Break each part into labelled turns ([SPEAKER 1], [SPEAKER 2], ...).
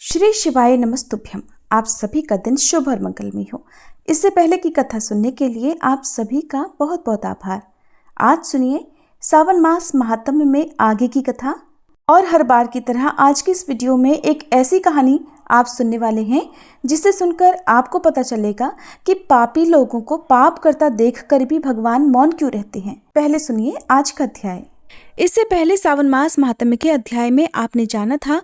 [SPEAKER 1] श्री शिवाय नमस्तुभ्यम। आप सभी का दिन शुभ और मंगलमय हो। इससे पहले की कथा सुनने के लिए आप सभी का बहुत बहुत आभार। आज सुनिए सावन मास महात्म्य में आगे की कथा। और हर बार की तरह आज की इस वीडियो में एक ऐसी कहानी आप सुनने वाले हैं जिसे सुनकर आपको पता चलेगा कि पापी लोगों को पाप करता देखकर भी भगवान मौन क्यों रहते हैं। पहले सुनिए आज का अध्याय। इससे पहले सावन मास महात्म्य के अध्याय में आपने जाना था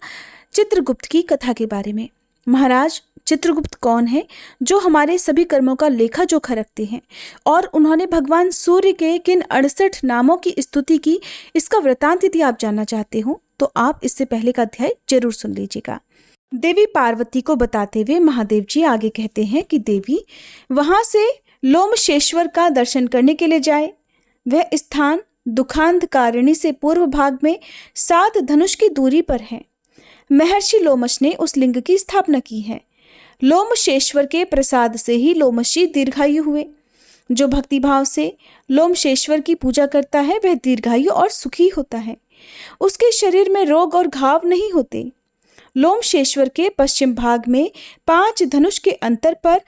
[SPEAKER 1] चित्रगुप्त की कथा के बारे में। महाराज चित्रगुप्त कौन है जो हमारे सभी कर्मों का लेखा जोखा रखते हैं और उन्होंने भगवान सूर्य के किन 68 नामों की स्तुति की, इसका वृतांत यदि आप जानना चाहते हो तो आप इससे पहले का अध्याय जरूर सुन लीजिएगा। देवी पार्वती को बताते हुए महादेव जी आगे कहते हैं कि देवी वहां से लोमशेश्वर का दर्शन करने के लिए जाए। वह स्थान दुखांधकारिणी से पूर्व भाग में 7 धनुष की दूरी पर है। महर्षि लोमश ने उस लिंग की स्थापना की है। लोमशेश्वर के प्रसाद से ही लोमशी दीर्घायु हुए। जो भक्तिभाव से लोमशेश्वर की पूजा करता है वह दीर्घायु और सुखी होता है। उसके शरीर में रोग और घाव नहीं होते। लोमशेश्वर के पश्चिम भाग में 5 धनुष के अंतर पर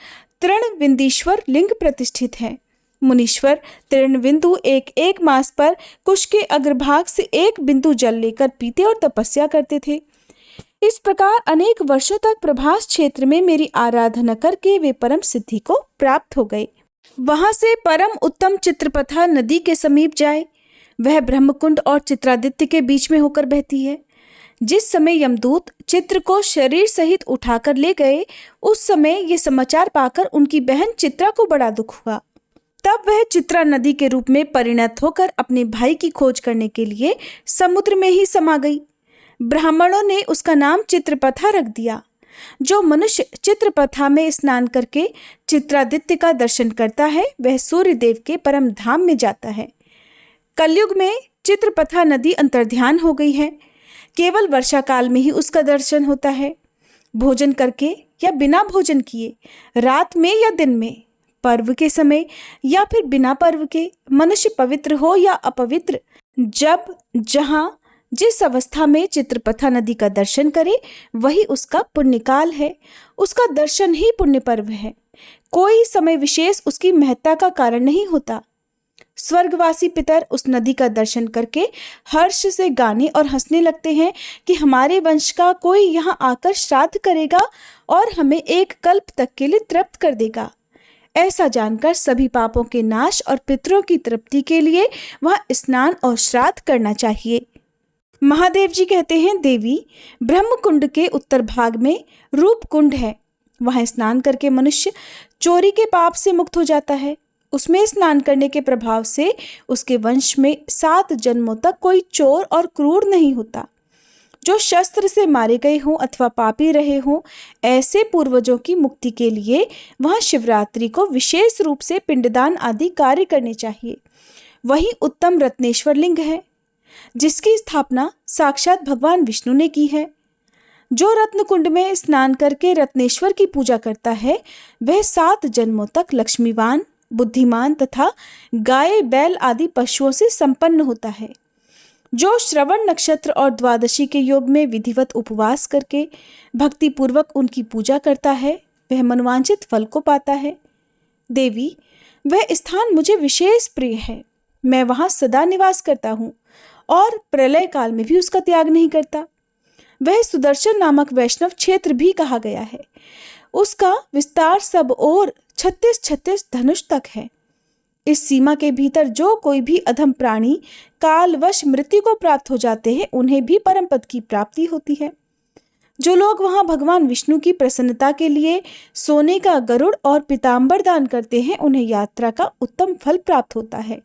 [SPEAKER 1] तृणविंदीश्वर लिंग प्रतिष्ठित है। मुनीश्वर तृणविंदु एक मास पर कुश के अग्रभाग से 1 बिंदु जल लेकर पीते और तपस्या करते थे। इस प्रकार अनेक वर्षों तक प्रभास क्षेत्र में मेरी आराधना करके वे परम सिद्धि को प्राप्त हो गए। वहां से परम उत्तम चित्रपथा नदी के समीप जाए। वह ब्रह्मकुंड और चित्रादित्य के बीच में होकर बहती है। जिस समय यमदूत चित्र को शरीर सहित उठाकर ले गए, उस समय ये समाचार पाकर उनकी बहन चित्रा को बड़ा दुख हुआ। तब वह चित्रा नदी के रूप में परिणत होकर अपने भाई की खोज करने के लिए समुद्र में ही समा गई। ब्राह्मणों ने उसका नाम चित्रपथा रख दिया। जो मनुष्य चित्रपथा में स्नान करके चित्रादित्य का दर्शन करता है वह सूर्य देव के परम धाम में जाता है। कलयुग में चित्रपथा नदी अंतर्ध्यान हो गई है। केवल वर्षा काल में ही उसका दर्शन होता है। भोजन करके या बिना भोजन किए, रात में या दिन में, पर्व के समय या फिर बिना पर्व के, मनुष्य पवित्र हो या अपवित्र, जब जहां जिस अवस्था में चित्रपथा नदी का दर्शन करे वही उसका पुण्यकाल है। उसका दर्शन ही पुण्य पर्व है। कोई समय विशेष उसकी महत्ता का कारण नहीं होता। स्वर्गवासी पितर उस नदी का दर्शन करके हर्ष से गाने और हंसने लगते हैं कि हमारे वंश का कोई यहाँ आकर श्राद्ध करेगा और हमें 1 कल्प तक के लिए तृप्त कर देगा। ऐसा जानकर सभी पापों के नाश और पितरों की तृप्ति के लिए वहाँ स्नान और श्राद्ध करना चाहिए। महादेव जी कहते हैं, देवी ब्रह्मकुंड के उत्तर भाग में रूप कुंड है। वहां स्नान करके मनुष्य चोरी के पाप से मुक्त हो जाता है। उसमें स्नान करने के प्रभाव से उसके वंश में 7 जन्मों तक कोई चोर और क्रूर नहीं होता। जो शस्त्र से मारे गए हों अथवा पापी रहे हों, ऐसे पूर्वजों की मुक्ति के लिए वहां शिवरात्रि को विशेष रूप से पिंडदान आदि कार्य करने चाहिए। वही उत्तम रत्नेश्वर लिंग है जिसकी स्थापना साक्षात भगवान विष्णु ने की है। जो रत्न कुंड में स्नान करके रत्नेश्वर की पूजा करता है वह 7 जन्मों तक लक्ष्मीवान, बुद्धिमान तथा गाय बैल आदि पशुओं से संपन्न होता है। जो श्रवण नक्षत्र और द्वादशी के योग में विधिवत उपवास करके भक्ति पूर्वक उनकी पूजा करता है वह मनोवांछित फल को पाता है। देवी वह स्थान मुझे विशेष प्रिय है। मैं वहां सदा निवास करता हूँ और प्रलय काल में भी उसका त्याग नहीं करता। वह सुदर्शन नामक वैष्णव क्षेत्र भी कहा गया है। उसका विस्तार सब ओर 36 धनुष तक है। इस सीमा के भीतर जो कोई भी अधम प्राणी कालवश मृत्यु को प्राप्त हो जाते हैं उन्हें भी परम पद की प्राप्ति होती है। जो लोग वहां भगवान विष्णु की प्रसन्नता के लिए सोने का गरुड़ और पीताम्बर दान करते हैं उन्हें यात्रा का उत्तम फल प्राप्त होता है।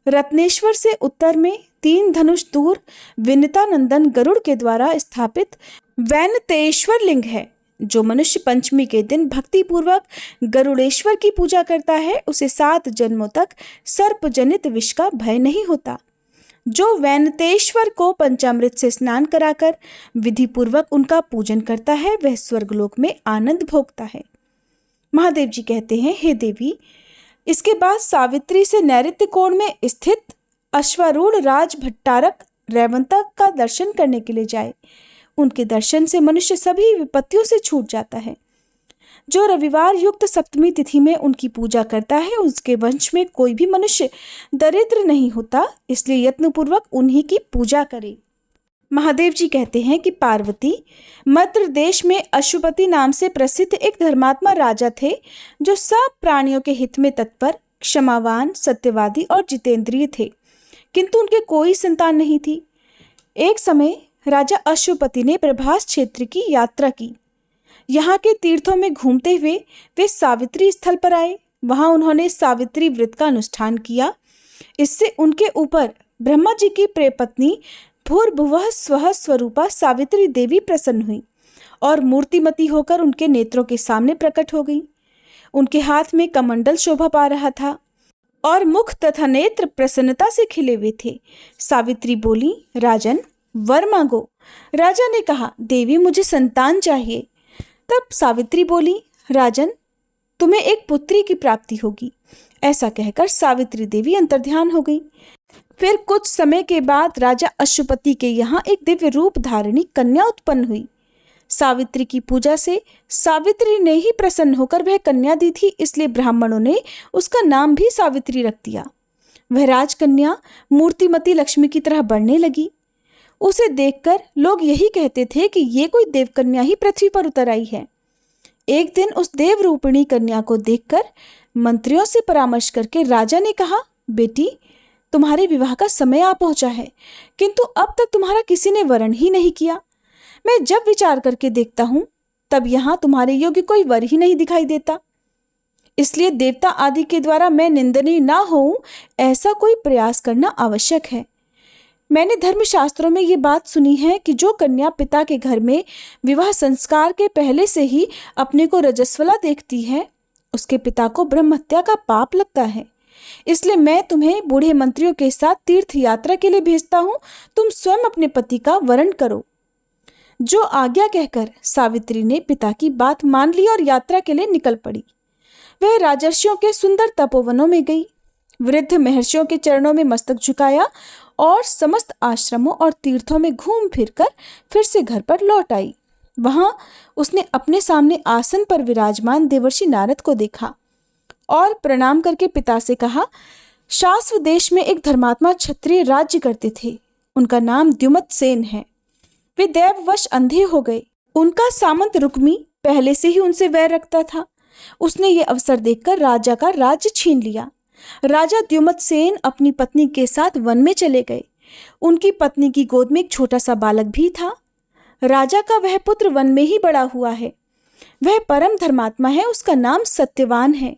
[SPEAKER 1] रत्नेश्वर से उत्तर में 3 धनुष दूर विनता नंदन गरुड़ के द्वारा स्थापित वैनतेश्वर लिंग है। जो मनुष्य पंचमी के दिन भक्ति पूर्वक गरुड़ेश्वर की पूजा करता है उसे 7 जन्मों तक सर्प जनित विष का भय नहीं होता। जो वैनतेश्वर को पंचामृत से स्नान कराकर विधि पूर्वक उनका पूजन करता है वह स्वर्गलोक में आनंद भोगता है। महादेव जी कहते हैं, हे देवी इसके बाद सावित्री से नैऋत्य कोण में स्थित अश्वारूढ़ राज भट्टारक रेवंतक का दर्शन करने के लिए जाए। उनके दर्शन से मनुष्य सभी विपत्तियों से छूट जाता है। जो रविवार युक्त सप्तमी तिथि में उनकी पूजा करता है उसके वंश में कोई भी मनुष्य दरिद्र नहीं होता, इसलिए यत्नपूर्वक उन्हीं की पूजा करे। महादेव जी कहते हैं कि पार्वती मध्य देश में अशुपति नाम से प्रसिद्ध एक धर्मात्मा राजा थे, जो सब प्राणियों के हित में तत्पर, क्षमावान, सत्यवादी और जितेंद्रिय थे, किंतु उनके कोई संतान नहीं थी। एक समय राजा अशुपति ने प्रभास क्षेत्र की यात्रा की। यहाँ के तीर्थों में घूमते हुए वे सावित्री स्थल पर आए। वहां उन्होंने सावित्री व्रत का अनुष्ठान किया। इससे उनके ऊपर ब्रह्मा जी की प्रिय पत्नी भूर्भुवः स्वः स्वरूपा सावित्री देवी प्रसन्न हुई और मूर्तिमती होकर उनके नेत्रों के सामने प्रकट हो गई। उनके हाथ में कमंडल शोभा पा रहा था और मुख तथा नेत्र प्रसन्नता से खिले हुए थे। सावित्री बोली, राजन वर मांगो। राजा ने कहा, देवी मुझे संतान चाहिए। तब सावित्री बोली, राजन तुम्हें एक पुत्री की प्राप्ति होगी। ऐसा कहकर सावित्री देवी अंतर्ध्यान हो गई। फिर कुछ समय के बाद राजा अशुपति के यहाँ एक दिव्य रूप धारिणी कन्या उत्पन्न हुई। सावित्री की पूजा से सावित्री ने ही प्रसन्न होकर वह कन्या दी थी, इसलिए ब्राह्मणों ने उसका नाम भी सावित्री रख दिया। वह राजकन्या मूर्तिमती लक्ष्मी की तरह बढ़ने लगी। उसे देखकर लोग यही कहते थे कि ये कोई देवकन्या ही पृथ्वी पर उतर आई है। एक दिन उस देव रूपिणी कन्या को देखकर मंत्रियों से परामर्श करके राजा ने कहा, बेटी तुम्हारे विवाह का समय आ पहुंचा है, किंतु अब तक तुम्हारा किसी ने वरण ही नहीं किया। मैं जब विचार करके देखता हूं तब यहाँ तुम्हारे योग्य कोई वर ही नहीं दिखाई देता। इसलिए देवता आदि के द्वारा मैं निंदनीय ना होऊं, ऐसा कोई प्रयास करना आवश्यक है। मैंने धर्मशास्त्रों में ये बात सुनी है कि जो कन्या पिता के घर में विवाह संस्कार के पहले से ही अपने को रजस्वला देखती है, उसके पिता को ब्रह्महत्या का पाप लगता है। इसलिए मैं तुम्हें बूढ़े मंत्रियों के साथ तीर्थ यात्रा के लिए भेजता हूँ। तुम स्वयं अपने पति का वरण करो। जो आज्ञा कहकर सावित्री ने पिता की बात मान ली और यात्रा के लिए निकल पड़ी। वह राजर्षियों के सुंदर तपोवनों में गई, वृद्ध महर्षियों के चरणों में मस्तक झुकाया और समस्त आश्रमों और तीर्थों में घूम फिर से घर पर लौट आई। वहां उसने अपने सामने आसन पर विराजमान देवर्षि नारद को देखा और प्रणाम करके पिता से कहा, शास्व देश में एक धर्मात्मा क्षत्रिय राज्य करते थे। उनका नाम द्युमत सेन है। वे दैववश अंधे हो गए। उनका सामंत रुक्मी पहले से ही उनसे वैर रखता था। उसने ये अवसर देखकर राजा का राज्य छीन लिया। राजा द्युमत सेन अपनी पत्नी के साथ वन में चले गए। उनकी पत्नी की गोद में एक छोटा सा बालक भी था। राजा का वह पुत्र वन में ही बड़ा हुआ है। वह परम धर्मात्मा है। उसका नाम सत्यवान है।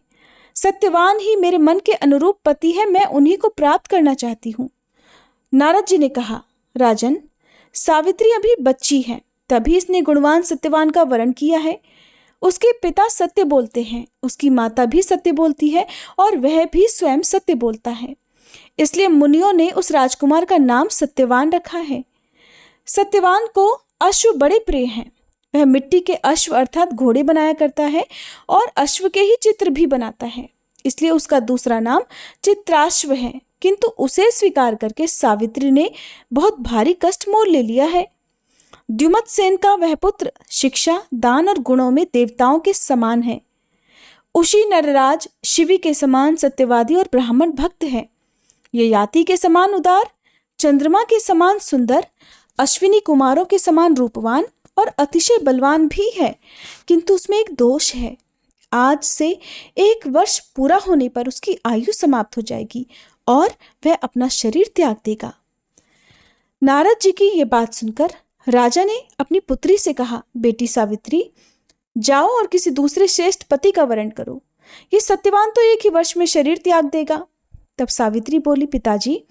[SPEAKER 1] सत्यवान ही मेरे मन के अनुरूप पति है। मैं उन्हीं को प्राप्त करना चाहती हूँ। नारद जी ने कहा, राजन सावित्री अभी बच्ची है, तभी इसने गुणवान सत्यवान का वरण किया है। उसके पिता सत्य बोलते हैं, उसकी माता भी सत्य बोलती है और वह भी स्वयं सत्य बोलता है। इसलिए मुनियों ने उस राजकुमार का नाम सत्यवान रखा है। सत्यवान को अश्व बड़े प्रिय हैं। वह मिट्टी के अश्व अर्थात घोड़े बनाया करता है और अश्व के ही चित्र भी बनाता है। इसलिए उसका दूसरा नाम चित्राश्व है। किंतु उसे स्वीकार करके सावित्री ने बहुत भारी कष्ट मोल ले लिया है। द्युमत सेन का वह पुत्र शिक्षा, दान और गुणों में देवताओं के समान है। उसी नरराज शिवी के समान सत्यवादी और ब्राह्मण भक्त है। ये याति के समान उदार, चंद्रमा के समान सुंदर, अश्विनी कुमारों के समान रूपवान और अतिशय बलवान भी है। किंतु उसमें एक दोष है। आज से 1 वर्ष पूरा होने पर उसकी आयु समाप्त हो जाएगी और वह अपना शरीर त्याग देगा। नारद जी की ये बात सुनकर राजा ने अपनी पुत्री से कहा, बेटी सावित्री जाओ और किसी दूसरे श्रेष्ठ पति का वरण करो। ये सत्यवान तो 1 ही वर्ष में शरीर त्याग देगा। तब सावित्री बोली, पिताजी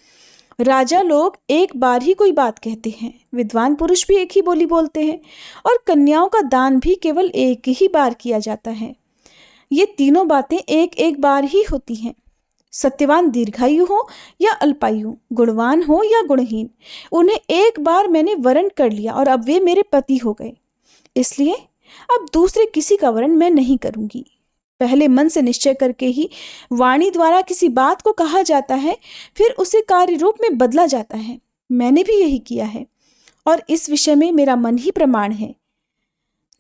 [SPEAKER 1] राजा लोग एक बार ही कोई बात कहते हैं, विद्वान पुरुष भी एक ही बोली बोलते हैं और कन्याओं का दान भी केवल 1 ही बार किया जाता है। ये तीनों बातें एक बार ही होती हैं। सत्यवान दीर्घायु हो या अल्पायु, गुणवान हो या गुणहीन, उन्हें एक बार मैंने वरण कर लिया और अब वे मेरे पति हो गए। इसलिए अब दूसरे किसी का वरण मैं नहीं करूंगी। पहले मन से निश्चय करके ही वाणी द्वारा किसी बात को कहा जाता है, फिर उसे कार्य रूप में बदला जाता है। मैंने भी यही किया है और इस विषय में मेरा मन ही प्रमाण है।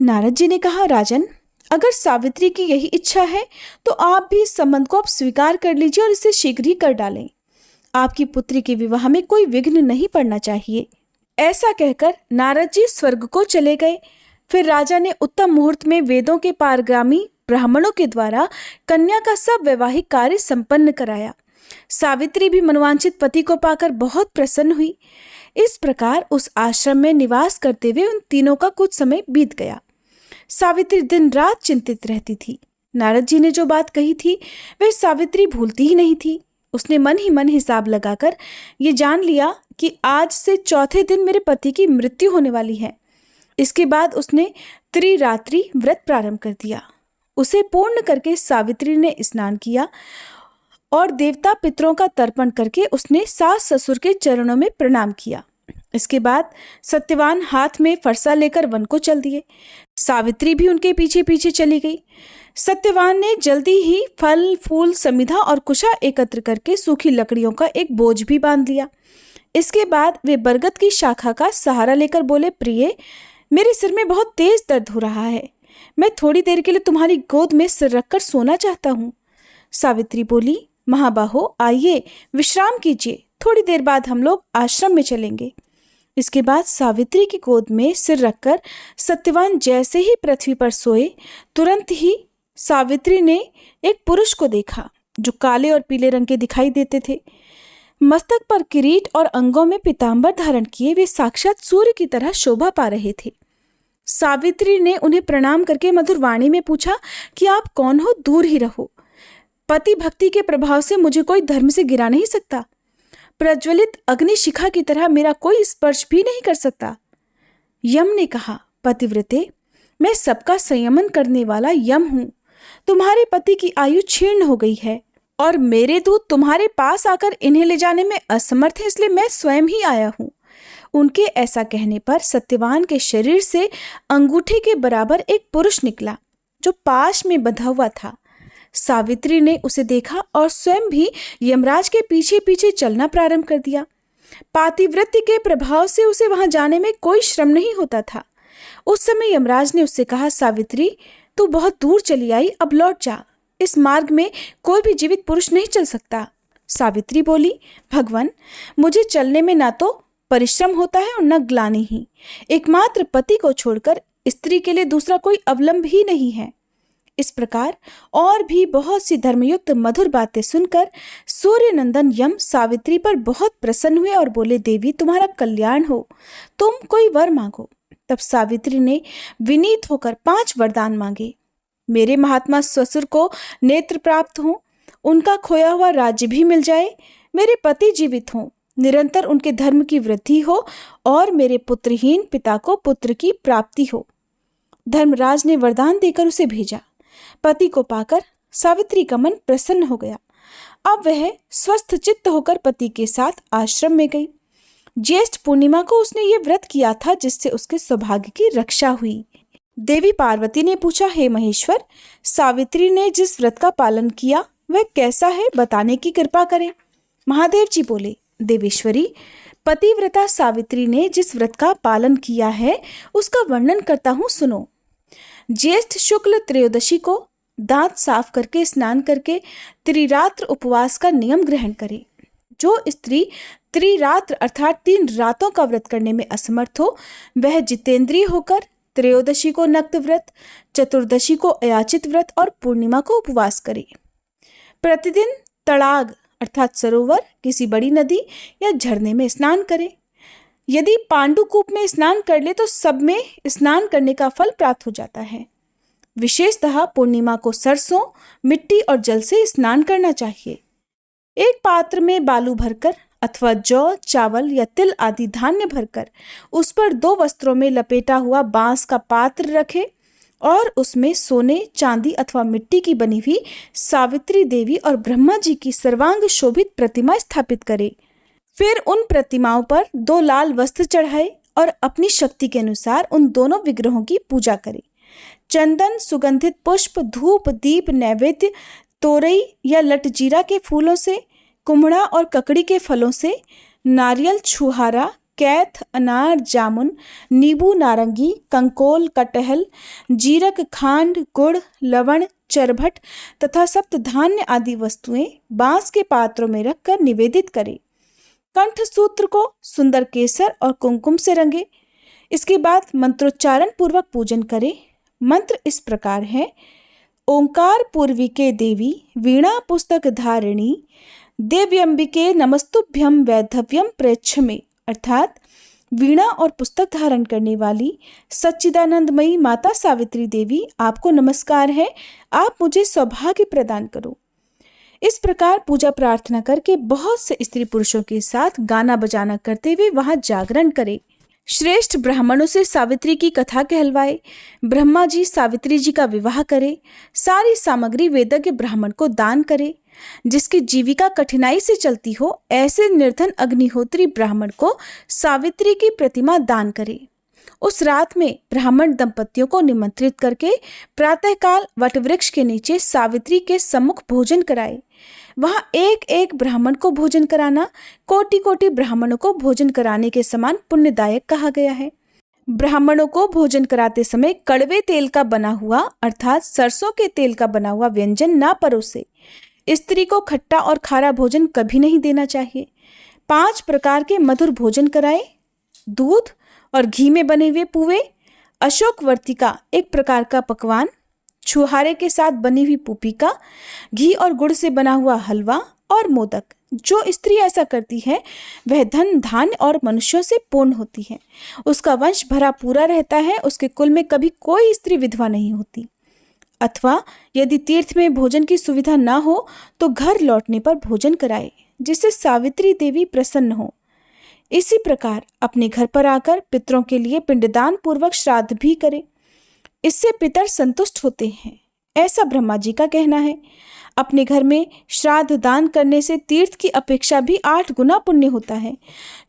[SPEAKER 1] नारद जी ने कहा, राजन, अगर सावित्री की यही इच्छा है तो आप भी इस संबंध को अब स्वीकार कर लीजिए और इसे शीघ्र ही कर डालें। आपकी पुत्री के विवाह में कोई विघ्न नहीं पड़ना चाहिए। ऐसा कहकर नारद जी स्वर्ग को चले गए। फिर राजा ने उत्तम मुहूर्त में वेदों के पारगामी ब्राह्मणों के द्वारा कन्या का सब वैवाहिक कार्य संपन्न कराया। सावित्री भी मनवांछित पति को पाकर बहुत प्रसन्न हुई। इस प्रकार उस आश्रम में निवास करते हुए उन तीनों का कुछ समय बीत गया। सावित्री दिन रात चिंतित रहती थी। नारद जी ने जो बात कही थी वह सावित्री भूलती ही नहीं थी। उसने मन ही मन हिसाब लगाकर ये जान लिया कि आज से चौथे दिन मेरे पति की मृत्यु होने वाली है। इसके बाद उसने त्रिरात्रि व्रत प्रारंभ कर दिया। उसे पूर्ण करके सावित्री ने स्नान किया और देवता पितरों का तर्पण करके उसने सास ससुर के चरणों में प्रणाम किया। इसके बाद सत्यवान हाथ में फरसा लेकर वन को चल दिए। सावित्री भी उनके पीछे पीछे चली गई। सत्यवान ने जल्दी ही फल फूल समिधा और कुशा एकत्र करके सूखी लकड़ियों का एक बोझ भी बांध लिया। इसके बाद वे बरगद की शाखा का सहारा लेकर बोले, प्रिय, मेरे सिर में बहुत तेज दर्द हो रहा है। मैं थोड़ी देर के लिए तुम्हारी गोद में सिर रखकर सोना चाहता हूँ। सावित्री बोली, महाबाहो, आइए विश्राम कीजिए, थोड़ी देर बाद हम लोग आश्रम में चलेंगे। इसके बाद सावित्री की गोद में सिर रखकर सत्यवान जैसे ही पृथ्वी पर सोए, तुरंत ही सावित्री ने एक पुरुष को देखा जो काले और पीले रंग के दिखाई देते थे। मस्तक पर किरीट और अंगों में पीतांबर धारण किए वे साक्षात सूर्य की तरह शोभा पा रहे थे। सावित्री ने उन्हें प्रणाम करके मधुर वाणी में पूछा कि आप कौन हो, दूर ही रहो। पति भक्ति के प्रभाव से मुझे कोई धर्म से गिरा नहीं सकता। प्रज्वलित अग्नि शिखा की तरह मेरा कोई स्पर्श भी नहीं कर सकता। यम ने कहा, पतिव्रते, मैं सबका संयमन करने वाला यम हूँ। तुम्हारे पति की आयु क्षीण हो गई है और मेरे दूत तुम्हारे पास आकर इन्हें ले जाने में असमर्थ हैं, इसलिए मैं स्वयं ही आया हूँ। उनके ऐसा कहने पर सत्यवान के शरीर से अंगूठे के बराबर एक पुरुष निकला जो पाश में बंधा हुआ था। सावित्री ने उसे देखा और स्वयं भी यमराज के पीछे पीछे चलना प्रारंभ कर दिया। पातिव्रत्य के प्रभाव से उसे वहां जाने में कोई श्रम नहीं होता था। उस समय यमराज ने उससे कहा, सावित्री, तू बहुत दूर चली आई, अब लौट जा। इस मार्ग में कोई भी जीवित पुरुष नहीं चल सकता। सावित्री बोली, भगवान, मुझे चलने में ना तो परिश्रम होता है और न ग्लानि ही। एकमात्र पति को छोड़कर स्त्री के लिए दूसरा कोई अवलंब ही नहीं है। इस प्रकार और भी बहुत सी धर्मयुक्त मधुर बातें सुनकर सूर्यनंदन यम सावित्री पर बहुत प्रसन्न हुए और बोले, देवी, तुम्हारा कल्याण हो, तुम कोई वर मांगो। तब सावित्री ने विनीत होकर 5 वरदान मांगे। मेरे महात्मा ससुर को नेत्र प्राप्त हो, उनका खोया हुआ राज्य भी मिल जाए, मेरे पति जीवित हों, निरंतर उनके धर्म की वृद्धि हो और मेरे पुत्रहीन पिता को पुत्र की प्राप्ति हो। धर्मराज ने वरदान देकर उसे भेजा। पति को पाकर सावित्री का मन प्रसन्न हो गया। अब वह स्वस्थ चित्त होकर पति के साथ आश्रम में गई। ज्येष्ठ पूर्णिमा को उसने ये व्रत किया था जिससे उसके सौभाग्य की रक्षा हुई। देवी पार्वती ने पूछा, हे महेश्वर, सावित्री ने जिस व्रत का पालन किया वह कैसा है, बताने की कृपा करें। महादेव जी बोले, देवेश्वरी, पतिव्रता सावित्री ने जिस व्रत का पालन किया है उसका वर्णन करता हूँ, सुनो। ज्येष्ठ शुक्ल त्रयोदशी को दांत साफ करके स्नान करके त्रिरात्र उपवास का नियम ग्रहण करे। जो स्त्री त्रिरात्र अर्थात 3 रातों का व्रत करने में असमर्थ हो वह जितेंद्रिय होकर त्रयोदशी को नक्त व्रत, चतुर्दशी को अयाचित व्रत और पूर्णिमा को उपवास करे। प्रतिदिन तड़ाग अर्थात सरोवर, किसी बड़ी नदी या झरने में स्नान करे। यदि पांडुकूप में स्नान कर ले तो सब में स्नान करने का फल प्राप्त हो जाता है। विशेषतः पूर्णिमा को सरसों, मिट्टी और जल से स्नान करना चाहिए। एक पात्र में बालू भरकर अथवा जौ, चावल या तिल आदि धान्य भरकर उस पर 2 वस्त्रों में लपेटा हुआ बांस का पात्र रखे और उसमें सोने, चांदी अथवा मिट्टी की बनी हुई सावित्री देवी और ब्रह्मा जी की सर्वांग शोभित प्रतिमा स्थापित करे। फिर उन प्रतिमाओं पर 2 लाल वस्त्र चढ़ाए और अपनी शक्ति के अनुसार उन दोनों विग्रहों की पूजा करे। चंदन, सुगंधित पुष्प, धूप, दीप, नैवेद्य, तोरई या लटजीरा के फूलों से, कुम्हड़ा और ककड़ी के फलों से, नारियल, छुहारा, कैथ, अनार, जामुन, नींबू, नारंगी, कंकोल, कटहल, जीरक, खांड, गुड़, लवण, चरभट तथा सप्तधान्य आदि वस्तुएं बांस के पात्रों में रखकर निवेदित करें। कंठ सूत्र को सुंदर केसर और कुमकुम से रंगे। इसके बाद मंत्रोच्चारण पूर्वक पूजन करें। मंत्र इस प्रकार है: ओंकार पूर्विके देवी वीणा पुस्तक धारिणी देव्यंबिके नमस्तुभ्यं वैधव्यम प्रेक्षमे। अर्थात वीणा और पुस्तक धारण करने वाली सच्चिदानंदमयी माता सावित्री देवी, आपको नमस्कार है, आप मुझे सौभाग्य प्रदान करो। इस प्रकार पूजा प्रार्थना करके बहुत से स्त्री पुरुषों के साथ गाना बजाना करते हुए वहां जागरण करें। श्रेष्ठ ब्राह्मणों से सावित्री की कथा कहलवाए। ब्रह्मा जी सावित्री जी का विवाह करे। सारी सामग्री वेदज्ञ ब्राह्मण को दान करे। जिसकी जीविका कठिनाई से चलती हो ऐसे निर्धन अग्निहोत्री ब्राह्मण को सावित्री की प्रतिमा दान करे। उस रात में ब्राह्मण दंपतियों को निमंत्रित करके प्रातःकाल वटवृक्ष के नीचे सावित्री के सम्मुख भोजन कराए। वहां एक एक ब्राह्मण को भोजन कराना कोटि कोटि ब्राह्मणों को भोजन कराने के समान पुण्यदायक कहा गया है। ब्राह्मणों को भोजन कराते समय कड़वे तेल का बना हुआ अर्थात सरसों के तेल का बना हुआ व्यंजन ना परोसे। स्त्री को खट्टा और खारा भोजन कभी नहीं देना चाहिए। 5 प्रकार के मधुर भोजन कराए। दूध और घी में बने हुए पुए, अशोक वर्तिका एक प्रकार का पकवान, छुहारे के साथ बनी हुई पुपिका, घी और गुड़ से बना हुआ हलवा और मोदक। जो स्त्री ऐसा करती है वह धन धान्य और मनुष्यों से पूर्ण होती है। उसका वंश भरा पूरा रहता है। उसके कुल में कभी कोई स्त्री विधवा नहीं होती। अथवा यदि तीर्थ में भोजन की सुविधा ना हो तो घर लौटने पर भोजन कराए, जिससे सावित्री देवी प्रसन्न हो। इसी प्रकार अपने घर पर आकर पितरों के लिए पिंडदान पूर्वक श्राद्ध भी करे। इससे पितर संतुष्ट होते हैं, ऐसा ब्रह्मा जी का कहना है। अपने घर में श्राद्ध दान करने से तीर्थ की अपेक्षा भी 8 गुना पुण्य होता है,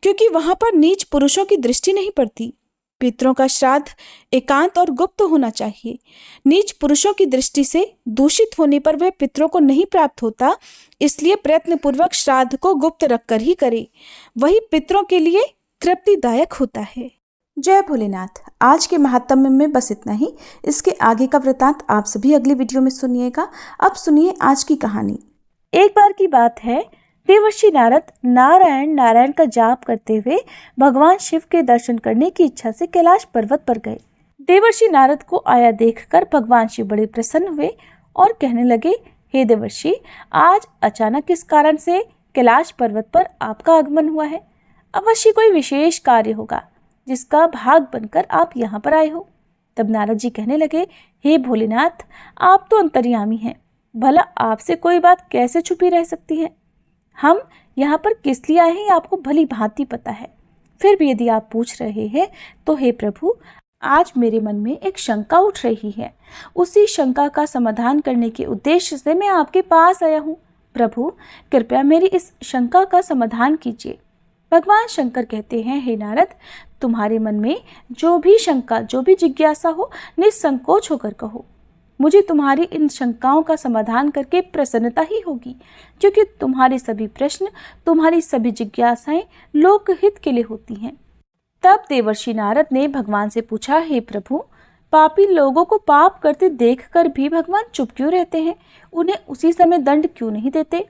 [SPEAKER 1] क्योंकि वहां पर नीच पुरुषों की दृष्टि नहीं पड़ती। पितरों का श्राद्ध एकांत और गुप्त होना चाहिए। नीच पुरुषों की दृष्टि से दूषित होने पर वह पितरों को नहीं प्राप्त होता, इसलिए प्रयत्न पूर्वक श्राद्ध को गुप्त रखकर ही करे, वही पितरों के लिए तृप्तिदायक होता है। जय भोलेनाथ। आज के महात्म्य में बस इतना ही। इसके आगे का वृतांत आप सभी अगली वीडियो में सुनिएगा। अब सुनिए आज की कहानी। एक बार की बात है, देवर्षि नारद नारायण नारायण का जाप करते हुए भगवान शिव के दर्शन करने की इच्छा से कैलाश पर्वत पर गए। देवर्षि नारद को आया देखकर भगवान शिव बड़े प्रसन्न हुए और कहने लगे, हे देवर्षि, आज अचानक किस कारण से कैलाश पर्वत पर आपका आगमन हुआ है? अवश्य कोई विशेष कार्य होगा जिसका भाग बनकर आप यहाँ पर आए हो। तब नारद जी कहने लगे, हे भोलेनाथ, आप तो अंतर्यामी हैं, भला आपसे कोई बात कैसे छुपी रह सकती है? हम यहाँ पर किस लिए आए हैं आपको भली भांति पता है। फिर भी यदि आप पूछ रहे हैं तो हे प्रभु, आज मेरे मन में एक शंका उठ रही है। उसी शंका का समाधान करने के उद्देश्य से मैं आपके पास आया हूँ। प्रभु, कृपया मेरी इस शंका का समाधान कीजिए। भगवान शंकर कहते हैं, हे नारद, तुम्हारे मन में जो भी शंका, जो भी जिज्ञासा हो, निसंकोच होकर कहो। मुझे तुम्हारी इन शंकाओं का समाधान करके प्रसन्नता ही होगी, क्योंकि तुम्हारे सभी प्रश्न, तुम्हारी सभी जिज्ञासाएं लोकहित के लिए होती हैं। तब देवर्षि नारद ने भगवान से पूछा, हे प्रभु, पापी लोगों को पाप करते देखकर भी भगवान चुप क्यों रहते हैं? उन्हें उसी समय दंड क्यों नहीं देते?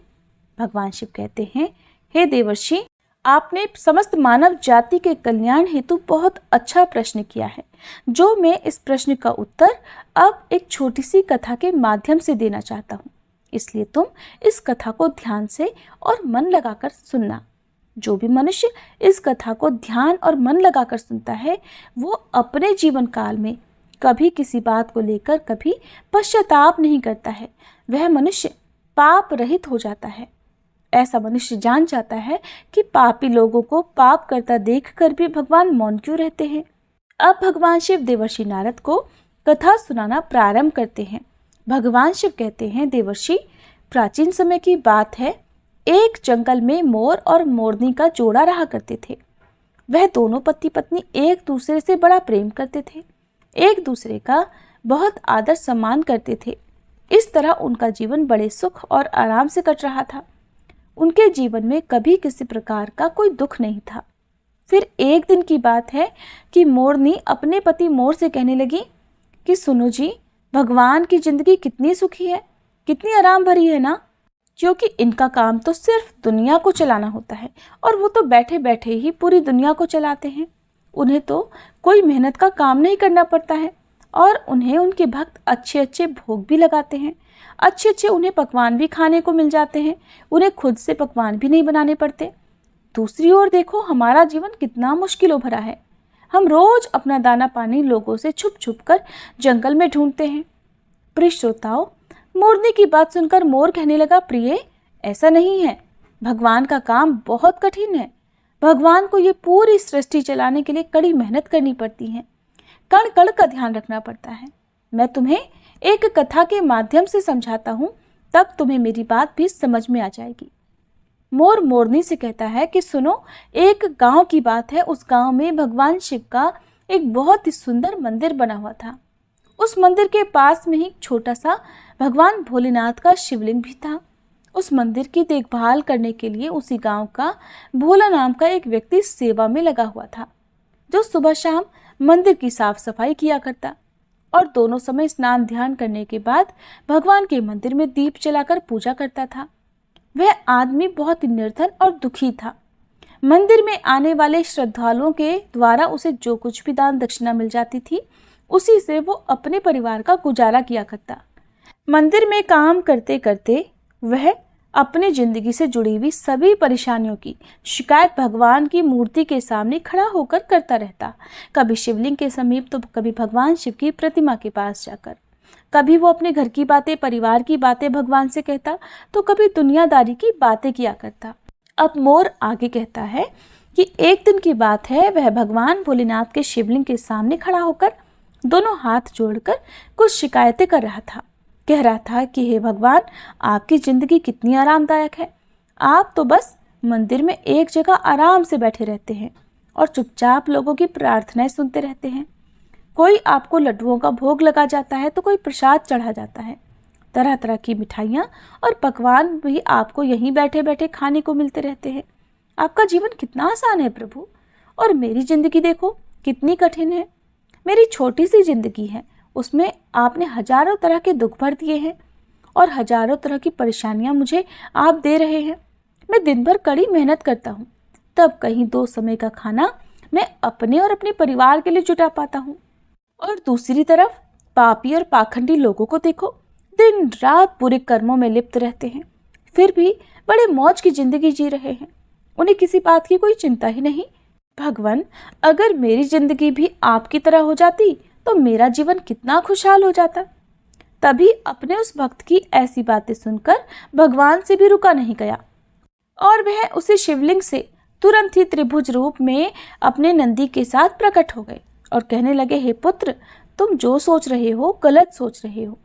[SPEAKER 1] भगवान शिव कहते हैं, हे देवर्षि, आपने समस्त मानव जाति के कल्याण हेतु बहुत अच्छा प्रश्न किया है, जो मैं इस प्रश्न का उत्तर अब एक छोटी सी कथा के माध्यम से देना चाहता हूँ। इसलिए तुम इस कथा को ध्यान से और मन लगाकर सुनना। जो भी मनुष्य इस कथा को ध्यान और मन लगाकर सुनता है, वो अपने जीवन काल में कभी किसी बात को लेकर कभी पश्चाताप नहीं करता है। वह मनुष्य पाप रहित हो जाता है। ऐसा मनुष्य जान जाता है कि पापी लोगों को पाप करता देखकर भी भगवान मौन क्यों रहते हैं। अब भगवान शिव देवर्षि नारद को कथा सुनाना प्रारंभ करते हैं। भगवान शिव कहते हैं, देवर्षि, प्राचीन समय की बात है, एक जंगल में मोर और मोरनी का जोड़ा रहा करते थे। वह दोनों पति पत्नी एक दूसरे से बड़ा प्रेम करते थे, एक दूसरे का बहुत आदर सम्मान करते थे। इस तरह उनका जीवन बड़े सुख और आराम से कट रहा था। उनके जीवन में कभी किसी प्रकार का कोई दुख नहीं था। फिर एक दिन की बात है कि मोरनी अपने पति मोर से कहने लगी कि सुनो जी, भगवान की जिंदगी कितनी सुखी है, कितनी आराम भरी है ना, क्योंकि इनका काम तो सिर्फ दुनिया को चलाना होता है और वो तो बैठे बैठे ही पूरी दुनिया को चलाते हैं। उन्हें तो कोई मेहनत का काम नहीं करना पड़ता है और उन्हें उनके भक्त अच्छे अच्छे भोग भी लगाते हैं, अच्छे अच्छे उन्हें पकवान भी खाने को मिल जाते हैं, उन्हें खुद से पकवान भी नहीं बनाने पड़ते। दूसरी ओर देखो, हमारा जीवन कितना मुश्किलों भरा है। हम रोज अपना दाना पानी लोगों से छुप छुप कर जंगल में ढूंढते हैं। प्रिय श्रोताओं, मोरनी की बात सुनकर मोर कहने लगा, प्रिय, ऐसा नहीं है, भगवान का काम बहुत कठिन है। भगवान को ये पूरी सृष्टि चलाने के लिए कड़ी मेहनत करनी पड़ती है, कण कण का ध्यान रखना पड़ता है। मैं तुम्हें एक कथा के माध्यम से समझाता हूँ, तब तुम्हें मेरी बात भी समझ में आ जाएगी। मोर मोरनी से कहता है कि सुनो, एक गांव की बात है। उस गांव में भगवान शिव का एक बहुत ही सुंदर मंदिर बना हुआ था। उस मंदिर के पास में ही एक छोटा सा भगवान भोलेनाथ का शिवलिंग भी था। उस मंदिर की देखभाल करने के लिए उसी गांव का भोला नाम का एक व्यक्ति सेवा में लगा हुआ था, जो सुबह शाम मंदिर की साफ सफाई किया करता और दोनों समय स्नान ध्यान करने के बाद भगवान के मंदिर में दीप जलाकर पूजा करता था। वह आदमी बहुत ही निर्धन और दुखी था। मंदिर में आने वाले श्रद्धालुओं के द्वारा उसे जो कुछ भी दान दक्षिणा मिल जाती थी, उसी से वो अपने परिवार का गुजारा किया करता। मंदिर में काम करते करते वह अपनी जिंदगी से जुड़ी हुई सभी परेशानियों की शिकायत भगवान की मूर्ति के सामने खड़ा होकर करता रहता। कभी शिवलिंग के समीप तो कभी भगवान शिव की प्रतिमा के पास जाकर। कभी वो अपने घर की बातें, परिवार की बातें भगवान से कहता, तो कभी दुनियादारी की बातें किया करता। अब मोर आगे कहता है कि एक दिन की बात है, वह भगवान भोलेनाथ के शिवलिंग के सामने खड़ा होकर दोनों हाथ जोड़कर कुछ शिकायतें कर रहा था। कह रहा था कि हे भगवान, आपकी जिंदगी कितनी आरामदायक है। आप तो बस मंदिर में एक जगह आराम से बैठे रहते हैं और चुपचाप लोगों की प्रार्थनाएं सुनते रहते हैं। कोई आपको लड्डुओं का भोग लगा जाता है तो कोई प्रसाद चढ़ा जाता है। तरह तरह की मिठाइयाँ और पकवान भी आपको यहीं बैठे बैठे खाने को मिलते रहते हैं। आपका जीवन कितना आसान है प्रभु, और मेरी जिंदगी देखो कितनी कठिन है। मेरी छोटी सी जिंदगी है, उसमें आपने हजारों तरह के दुख भर दिए हैं और हजारों तरह की परेशानियां मुझे आप दे रहे हैं। मैं दिन भर कड़ी मेहनत करता हूँ, तब कहीं 2 समय का खाना मैं अपने और अपने परिवार के लिए जुटा पाता हूँ। और दूसरी तरफ पापी और पाखंडी लोगों को देखो, दिन रात बुरे कर्मों में लिप्त रहते हैं, फिर भी बड़े मौज की जिंदगी जी रहे हैं। उन्हें किसी बात की कोई चिंता ही नहीं। भगवान, अगर मेरी जिंदगी भी आपकी तरह हो जाती तो मेरा जीवन कितना खुशहाल हो जाता। तभी अपने उस भक्त की ऐसी बातें सुनकर भगवान से भी रुका नहीं गया और वह उसे शिवलिंग से तुरंत ही त्रिभुज रूप में अपने नंदी के साथ प्रकट हो गए और कहने लगे, हे पुत्र, तुम जो सोच रहे हो गलत सोच रहे हो।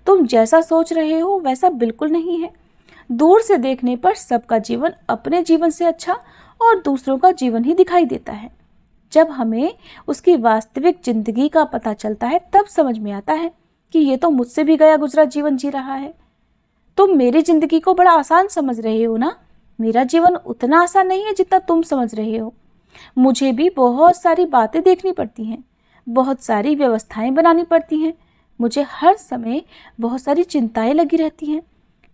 [SPEAKER 1] तुम जैसा सोच रहे हो वैसा बिल्कुल नहीं है। दूर से देखने पर सबका जीवन अपने जीवन से अच्छा और दूसरों का जीवन ही दिखाई देता है। जब हमें उसकी वास्तविक जिंदगी का पता चलता है तब समझ में आता है कि ये तो मुझसे भी गया गुजरा जीवन जी रहा है। तुम मेरी जिंदगी को बड़ा आसान समझ रहे हो ना, मेरा जीवन उतना आसान नहीं है जितना तुम समझ रहे हो। मुझे भी बहुत सारी बातें देखनी पड़ती हैं, बहुत सारी व्यवस्थाएं बनानी पड़ती हैं। मुझे हर समय बहुत सारी चिंताएं लगी रहती हैं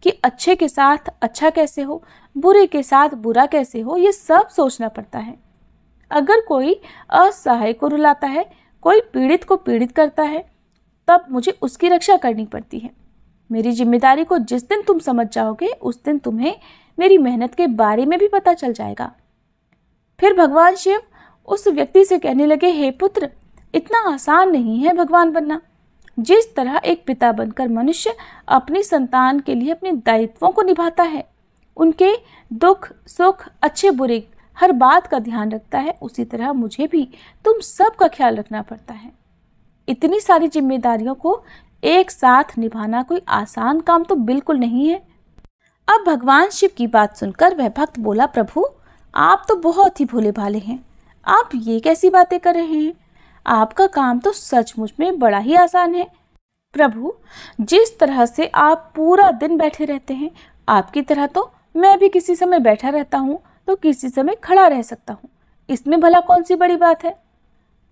[SPEAKER 1] कि अच्छे के साथ अच्छा कैसे हो, बुरे के साथ बुरा कैसे हो, ये सब सोचना पड़ता है। अगर कोई असहाय को रुलाता है, कोई पीड़ित को पीड़ित करता है, तब मुझे उसकी रक्षा करनी पड़ती है। मेरी जिम्मेदारी को जिस दिन तुम समझ जाओगे उस दिन तुम्हें मेरी मेहनत के बारे में भी पता चल जाएगा। फिर भगवान शिव उस व्यक्ति से कहने लगे, हे पुत्र, इतना आसान नहीं है भगवान बनना। जिस तरह एक पिता बनकर मनुष्य अपनी संतान के लिए अपने दायित्वों को निभाता है, उनके दुख सुख अच्छे बुरे हर बात का ध्यान रखता है, उसी तरह मुझे भी तुम सब का ख्याल रखना पड़ता है। इतनी सारी जिम्मेदारियों को एक साथ निभाना कोई आसान काम तो बिल्कुल नहीं है। अब भगवान शिव की बात सुनकर वह भक्त बोला, प्रभु, आप तो बहुत ही भोले भाले हैं। आप ये कैसी बातें कर रहे हैं? आपका काम तो सचमुच में बड़ा ही आसान है। प्रभु, जिस तरह से आप पूरा दिन बैठे रहते हैं, आपकी तरह तो मैं भी किसी समय बैठा रहता हूँ तो किसी समय खड़ा रह सकता हूँ। इसमें भला कौन सी बड़ी बात है।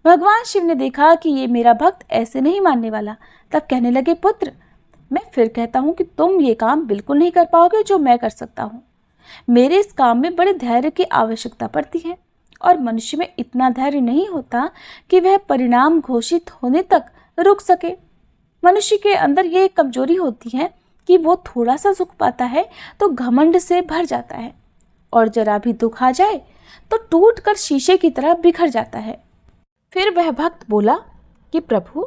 [SPEAKER 1] भगवान शिव ने देखा कि ये मेरा भक्त ऐसे नहीं मानने वाला, तब कहने लगे, पुत्र, मैं फिर कहता हूँ कि तुम ये काम बिल्कुल नहीं कर पाओगे जो मैं कर सकता हूँ। मेरे इस काम में बड़े धैर्य की आवश्यकता पड़ती है और मनुष्य में इतना धैर्य नहीं होता कि वह परिणाम घोषित होने तक रुक सके। मनुष्य के अंदर ये एक कमजोरी होती है कि वो थोड़ा सा सुख पाता है तो घमंड से भर जाता है और जरा भी दुख आ जाए तो टूट कर शीशे की तरह बिखर जाता है। फिर वह भक्त बोला कि प्रभु,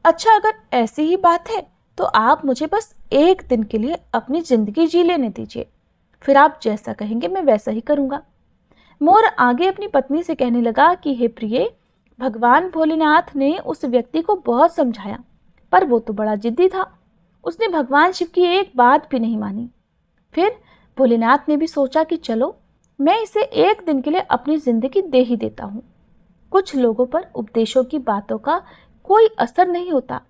[SPEAKER 1] अच्छा अगर ऐसी ही बात है तो आप मुझे बस एक दिन के लिए अपनी जिंदगी जी लेने दीजिए, फिर आप जैसा कहेंगे मैं वैसा ही करूँगा। मोर आगे अपनी पत्नी से कहने लगा कि हे प्रिय, भगवान भोलेनाथ ने उस व्यक्ति को बहुत समझाया, पर वो तो बड़ा जिद्दी था। उसने भगवान शिव की एक बात भी नहीं मानी। फिर भोलेनाथ ने भी सोचा कि चलो मैं इसे एक दिन के लिए अपनी जिंदगी दे ही देता हूँ। कुछ लोगों पर उपदेशों की बातों का कोई असर नहीं होता,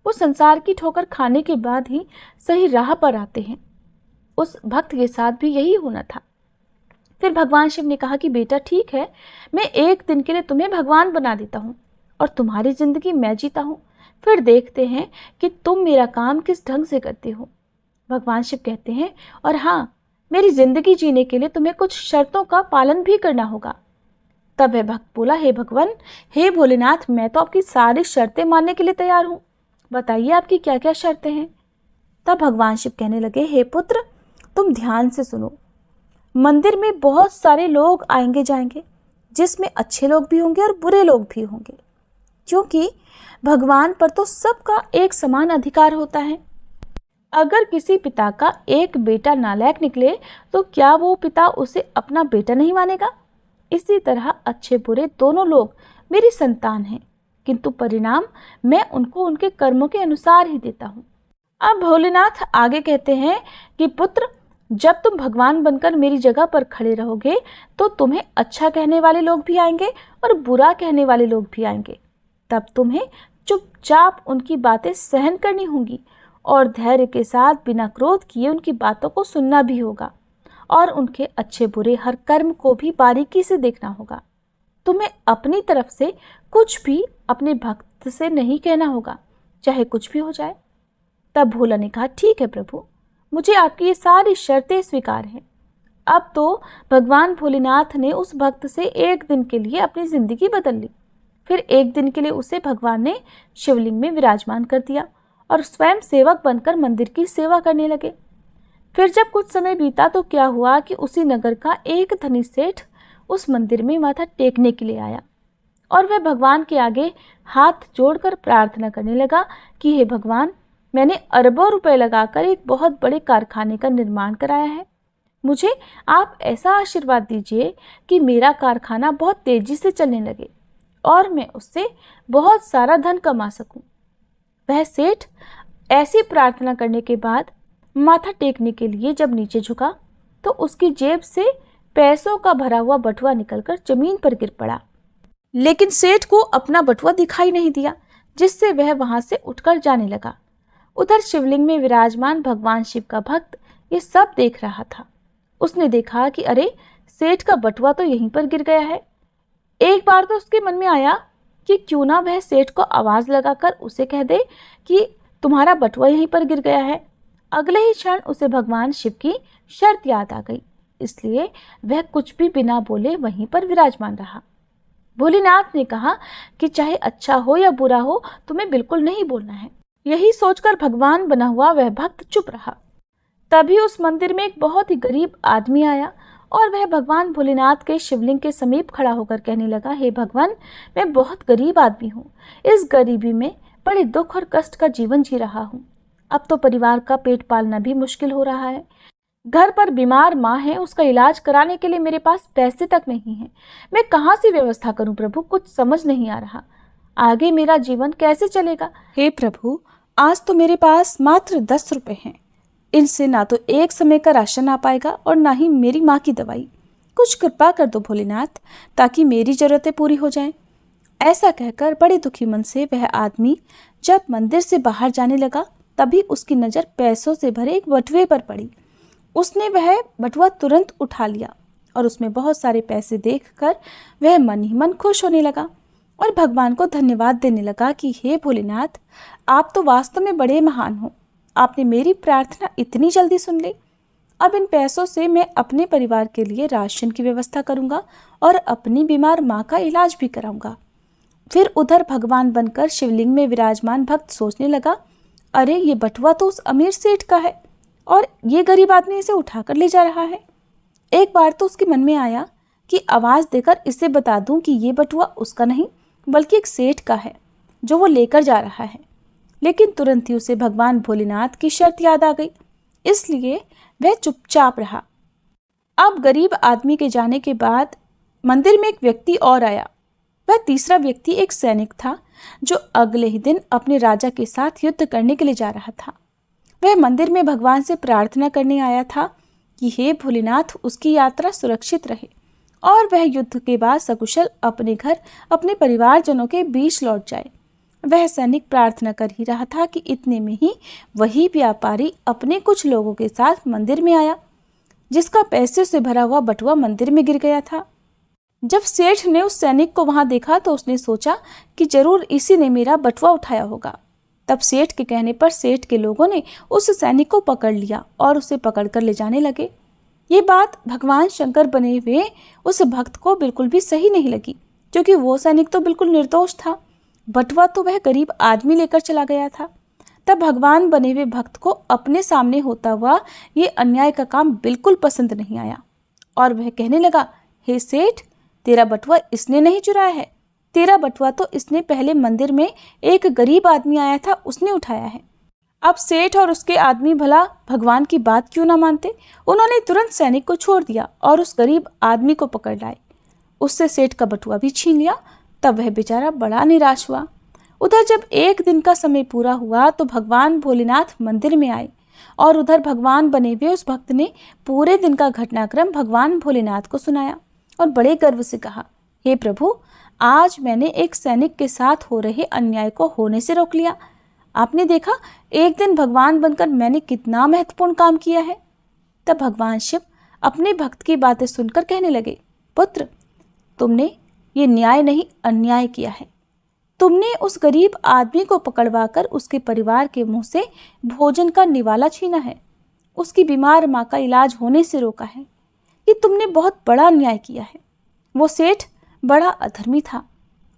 [SPEAKER 1] वो संसार की ठोकर खाने के बाद ही सही राह पर आते हैं। उस भक्त के साथ भी यही होना था। फिर भगवान शिव ने कहा कि बेटा ठीक है, मैं एक दिन के लिए तुम्हें भगवान बना देता हूँ और तुम्हारी जिंदगी मैं जीता हूँ, फिर देखते हैं कि तुम मेरा काम किस ढंग से करते हो। भगवान शिव कहते हैं, और हाँ, मेरी जिंदगी जीने के लिए तुम्हें कुछ शर्तों का पालन भी करना होगा। तब वह भक्त बोला, हे भगवान, हे भोलेनाथ, मैं तो आपकी सारी शर्तें मानने के लिए तैयार हूँ, बताइए आपकी क्या क्या शर्तें हैं। तब भगवान शिव कहने लगे, हे पुत्र, तुम ध्यान से सुनो। मंदिर में बहुत सारे लोग आएंगे जाएंगे, जिसमें अच्छे लोग भी होंगे और बुरे लोग भी होंगे, क्योंकि भगवान पर तो सबका एक समान अधिकार होता है। अगर किसी पिता का एक बेटा नालायक निकले तो क्या वो पिता उसे अपना बेटा नहीं मानेगा? इसी तरह अच्छे बुरे दोनों लोग मेरी संतान हैं, किंतु परिणाम मैं उनको उनके कर्मों के अनुसार ही देता हूँ। अब भोलेनाथ आगे कहते हैं कि पुत्र, जब तुम भगवान बनकर मेरी जगह पर खड़े रहोगे तो तुम्हें अच्छा कहने वाले लोग भी आएंगे और बुरा कहने वाले लोग भी आएंगे। तब तुम्हें चुपचाप उनकी बातें सहन करनी होंगी और धैर्य के साथ बिना क्रोध किए उनकी बातों को सुनना भी होगा और उनके अच्छे बुरे हर कर्म को भी बारीकी से देखना होगा। तुम्हें अपनी तरफ से कुछ भी अपने भक्त से नहीं कहना होगा, चाहे कुछ भी हो जाए। तब भोला ने कहा, ठीक है प्रभु, मुझे आपकी ये सारी शर्तें स्वीकार हैं। अब तो भगवान भोलेनाथ ने उस भक्त से एक दिन के लिए अपनी जिंदगी बदल ली। फिर एक दिन के लिए उसे भगवान ने शिवलिंग में विराजमान कर दिया और स्वयं सेवक बनकर मंदिर की सेवा करने लगे। फिर जब कुछ समय बीता तो क्या हुआ कि उसी नगर का एक धनी सेठ उस मंदिर में माथा टेकने के लिए आया और वह भगवान के आगे हाथ जोड़कर प्रार्थना करने लगा कि हे भगवान, मैंने अरबों रुपए लगाकर एक बहुत बड़े कारखाने का निर्माण कराया है। मुझे आप ऐसा आशीर्वाद दीजिए कि मेरा कारखाना बहुत तेजी से चलने लगे और मैं उससे बहुत सारा धन कमा सकूं। वह सेठ ऐसी प्रार्थना करने के बाद माथा टेकने के लिए जब नीचे झुका तो उसकी जेब से पैसों का भरा हुआ बटुआ निकलकर जमीन पर गिर पड़ा, लेकिन सेठ को अपना बटुआ दिखाई नहीं दिया, जिससे वह वहां से उठकर जाने लगा। उधर शिवलिंग में विराजमान भगवान शिव का भक्त ये सब देख रहा था। उसने देखा कि अरे, सेठ का बटुआ तो यहीं पर गिर गया है। एक बार तो उसके मन में आया कि क्यों ना वह सेठ को आवाज लगाकर उसे कह दे कि तुम्हारा बटुआ यहीं पर गिर गया है। अगले ही क्षण उसे भगवान शिव की शर्त याद आ गई, इसलिए वह कुछ भी बिना बोले वहीं पर विराजमान रहा। भोलेनाथ ने कहा कि चाहे अच्छा हो या बुरा हो, तुम्हें बिल्कुल नहीं बोलना है। यही सोचकर भगवान बना हुआ वह भक्त चुप रहा। तभी उस मंदिर में एक बहुत ही गरीब आदमी आया और वह भगवान भोलेनाथ के शिवलिंग के समीप खड़ा होकर कहने लगा, हे भगवान, मैं बहुत गरीब आदमी हूँ। इस गरीबी में बड़े दुख और कष्ट का जीवन जी रहा हूँ। अब तो परिवार का पेट पालना भी मुश्किल हो रहा है। घर पर बीमार माँ है, उसका इलाज कराने के लिए मेरे पास पैसे तक नहीं है। मैं कहाँ से व्यवस्था करूँ प्रभु, कुछ समझ नहीं आ रहा। आगे मेरा जीवन कैसे चलेगा? हे प्रभु, आज तो मेरे पास मात्र 10 रुपए हैं। इनसे ना तो एक समय का राशन आ पाएगा और ना ही मेरी माँ की दवाई। कुछ कृपा कर दो भोलेनाथ, ताकि मेरी जरूरतें पूरी हो जाएं। ऐसा कहकर बड़े दुखी मन से वह आदमी जब मंदिर से बाहर जाने लगा, तभी उसकी नज़र पैसों से भरे एक बटुए पर पड़ी। उसने वह बटुआ तुरंत उठा लिया और उसमें बहुत सारे पैसे देखकर वह मन ही मन खुश होने लगा और भगवान को धन्यवाद देने लगा कि हे भोलेनाथ, आप तो वास्तव में बड़े महान हो। आपने मेरी प्रार्थना इतनी जल्दी सुन ली। अब इन पैसों से मैं अपने परिवार के लिए राशन की व्यवस्था करूंगा और अपनी बीमार माँ का इलाज भी कराऊंगा। फिर उधर भगवान बनकर शिवलिंग में विराजमान भक्त सोचने लगा, अरे ये बटुआ तो उस अमीर सेठ का है और ये गरीब आदमी इसे उठाकर ले जा रहा है। एक बार तो उसके मन में आया कि आवाज़ देकर इसे बता दूं कि ये बटुआ उसका नहीं बल्कि एक सेठ का है जो वो लेकर जा रहा है। लेकिन तुरंत ही उसे भगवान भोलेनाथ की शर्त याद आ गई, इसलिए वह चुपचाप रहा। अब गरीब आदमी के जाने के बाद मंदिर में एक व्यक्ति और आया। वह तीसरा व्यक्ति एक सैनिक था जो अगले ही दिन अपने राजा के साथ युद्ध करने के लिए जा रहा था। वह मंदिर में भगवान से प्रार्थना करने आया था कि हे भोलेनाथ, उसकी यात्रा सुरक्षित रहे और वह युद्ध के बाद सकुशल अपने घर अपने परिवारजनों के बीच लौट जाए। वह सैनिक प्रार्थना कर ही रहा था कि इतने में ही वही व्यापारी अपने कुछ लोगों के साथ मंदिर में आया, जिसका पैसे से भरा हुआ बटुआ मंदिर में गिर गया था। जब सेठ ने उस सैनिक को वहां देखा तो उसने सोचा कि जरूर इसी ने मेरा बटुआ उठाया होगा। तब सेठ के कहने पर सेठ के लोगों ने उस सैनिक को पकड़ लिया और उसे पकड़कर ले जाने लगे। ये बात भगवान शंकर बने हुए उस भक्त को बिल्कुल भी सही नहीं लगी, क्योंकि वो सैनिक तो बिल्कुल निर्दोष था। बटुआ तो वह गरीब आदमी लेकर चला गया था। तब भगवान बने हुए भक्त को अपने सामने होता हुआ ये अन्याय का काम बिल्कुल पसंद नहीं आया और वह कहने लगा, हे सेठ, तेरा बटुआ इसने नहीं चुराया है। तेरा बटुआ तो इसने पहले मंदिर में एक गरीब आदमी आया था उसने उठाया है। अब सेठ और उसके आदमी भला भगवान की बात क्यों ना मानते। उन्होंने तुरंत सैनिक को छोड़ दिया और उस गरीब आदमी को पकड़ लाए। उससे सेठ का बटुआ भी छीन लिया। तब वह बेचारा बड़ा निराश हुआ। उधर जब एक दिन का समय पूरा हुआ तो भगवान भोलेनाथ मंदिर में आए और उधर भगवान बने हुए उस भक्त ने पूरे दिन का घटनाक्रम भगवान भोलेनाथ को सुनाया और बड़े गर्व से कहा, हे प्रभु, आज मैंने एक सैनिक के साथ हो रहे अन्याय को होने से रोक लिया। आपने देखा, एक दिन भगवान बनकर मैंने कितना महत्वपूर्ण काम किया है। तब भगवान शिव अपने भक्त की बातें सुनकर कहने लगे, पुत्र, तुमने ये न्याय नहीं अन्याय किया है। तुमने उस गरीब आदमी को पकड़वाकर उसके परिवार के मुंह से भोजन का निवाला छीना है, उसकी बीमार माँ का इलाज होने से रोका है। ये तुमने बहुत बड़ा अन्याय किया है। वो सेठ बड़ा अधर्मी था।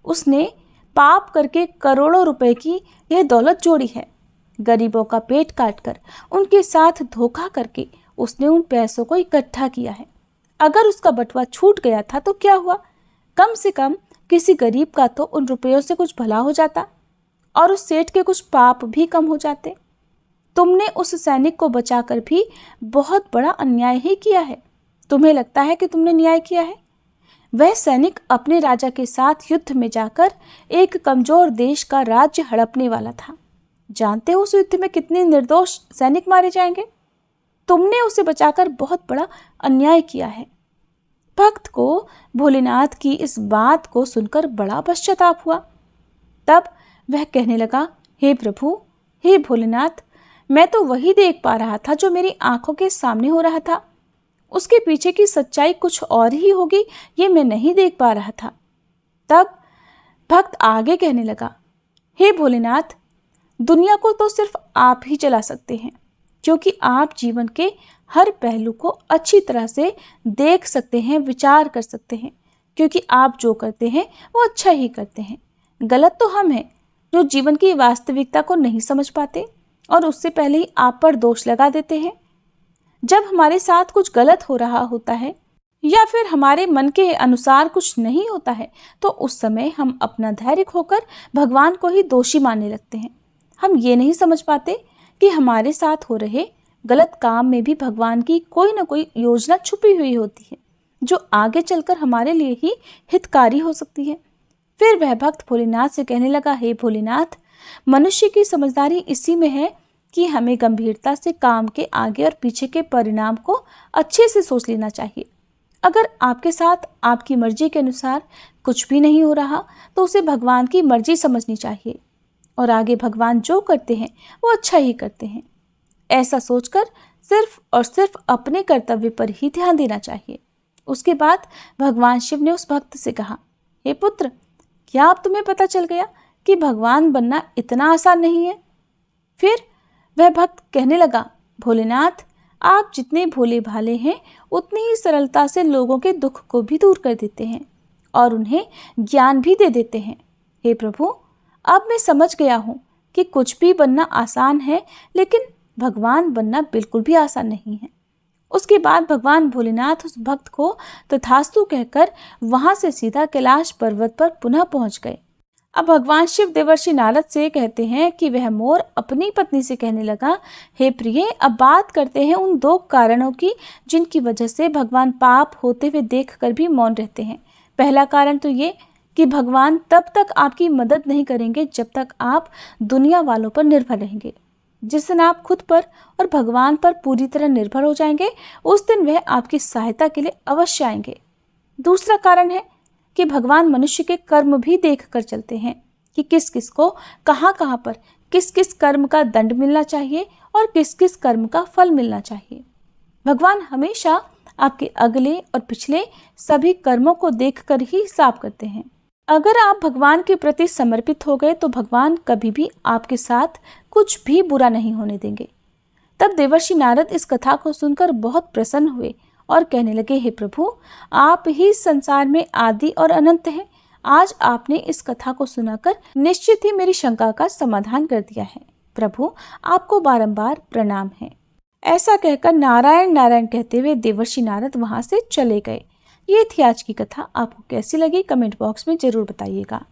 [SPEAKER 1] उसने पाप करके करोड़ों रुपए की यह दौलत जोड़ी है। गरीबों का पेट काटकर उनके साथ धोखा करके उसने उन पैसों को इकट्ठा किया है। अगर उसका बटुआ छूट गया था तो क्या हुआ, कम से कम किसी गरीब का तो उन रुपयों से कुछ भला हो जाता और उस सेठ के कुछ पाप भी कम हो जाते। तुमने उस सैनिक को बचाकर भी बहुत बड़ा अन्याय ही किया है। तुम्हें लगता है कि तुमने न्याय किया है। वह सैनिक अपने राजा के साथ युद्ध में जाकर एक कमजोर देश का राज्य हड़पने वाला था। जानते हो उस युद्ध में कितने निर्दोष सैनिक मारे जाएंगे। तुमने उसे बचाकर बहुत बड़ा अन्याय किया है। भक्त को भोलेनाथ की इस बात को सुनकर बड़ा पश्चाताप हुआ। तब वह कहने लगा, हे प्रभु, हे भोलेनाथ, मैं तो वही देख पा रहा था जो मेरी आंखों के सामने हो रहा था। उसके पीछे की सच्चाई कुछ और ही होगी, ये मैं नहीं देख पा रहा था। तब भक्त आगे कहने लगा, हे भोलेनाथ, दुनिया को तो सिर्फ आप ही चला सकते हैं, क्योंकि आप जीवन के हर पहलू को अच्छी तरह से देख सकते हैं, विचार कर सकते हैं, क्योंकि आप जो करते हैं वो अच्छा ही करते हैं। गलत तो हम हैं जो जीवन की वास्तविकता को नहीं समझ पाते और उससे पहले ही आप पर दोष लगा देते हैं। जब हमारे साथ कुछ गलत हो रहा होता है या फिर हमारे मन के अनुसार कुछ नहीं होता है तो उस समय हम अपना धैर्य खोकर भगवान को ही दोषी मानने लगते हैं। हम ये नहीं समझ पाते कि हमारे साथ हो रहे गलत काम में भी भगवान की कोई ना कोई योजना छुपी हुई होती है जो आगे चलकर हमारे लिए ही हितकारी हो सकती है। फिर वह भक्त भोलेनाथ से कहने लगा, हे भोलेनाथ, मनुष्य की समझदारी इसी में है कि हमें गंभीरता से काम के आगे और पीछे के परिणाम को अच्छे से सोच लेना चाहिए। अगर आपके साथ आपकी मर्जी के अनुसार कुछ भी नहीं हो रहा तो उसे भगवान की मर्जी समझनी चाहिए और आगे भगवान जो करते हैं वो अच्छा ही करते हैं। ऐसा सोचकर सिर्फ और सिर्फ अपने कर्तव्य पर ही ध्यान देना चाहिए। उसके बाद भगवान शिव ने उस भक्त से कहा, हे पुत्र, क्या अब तुम्हें पता चल गया कि भगवान बनना इतना आसान नहीं है? फिर वह भक्त कहने लगा, भोलेनाथ, आप जितने भोले भाले हैं उतनी ही सरलता से लोगों के दुख को भी दूर कर देते हैं और उन्हें ज्ञान भी दे देते हैं। हे प्रभु, अब मैं समझ गया हूँ कि कुछ भी बनना आसान है, लेकिन भगवान बनना बिल्कुल भी आसान नहीं है। उसके बाद भगवान भोलेनाथ उस भक्त को तथास्तु कहकर वहां से सीधा कैलाश पर्वत पर पुनः पहुंच गए। अब भगवान शिव देवर्षि नारद से कहते हैं कि वह मोर अपनी पत्नी से कहने लगा, हे प्रिय, अब बात करते हैं उन 2 कारणों की जिनकी वजह से भगवान पाप होते हुए देखकर भी मौन रहते हैं। पहला कारण तो ये कि भगवान तब तक आपकी मदद नहीं करेंगे जब तक आप दुनिया वालों पर निर्भर रहेंगे। जिस दिन आप खुद पर और भगवान पर पूरी तरह निर्भर हो जाएंगे, उस दिन वह आपकी सहायता के लिए अवश्य आएंगे। दूसरा कारण है कि भगवान मनुष्य के कर्म भी देख कर चलते हैं कि किस किस को कहाँ पर किस किस कर्म का दंड मिलना चाहिए और किस किस कर्म का फल मिलना चाहिए। भगवान हमेशा आपके अगले और पिछले सभी कर्मों को देखकर ही हिसाब करते हैं। अगर आप भगवान के प्रति समर्पित हो गए तो भगवान कभी भी आपके साथ कुछ भी बुरा नहीं होने देंगे। तब देवर्षि नारद इस कथा को सुनकर बहुत प्रसन्न हुए और कहने लगे, हे प्रभु, आप ही संसार में आदि और अनंत हैं। आज आपने इस कथा को सुनाकर निश्चित ही मेरी शंका का समाधान कर दिया है। प्रभु, आपको बारंबार प्रणाम है। ऐसा कहकर नारायण नारायण कहते हुए देवर्षि नारद वहां से चले गए। ये थी आज की कथा। आपको कैसी लगी कमेंट बॉक्स में जरूर बताइएगा।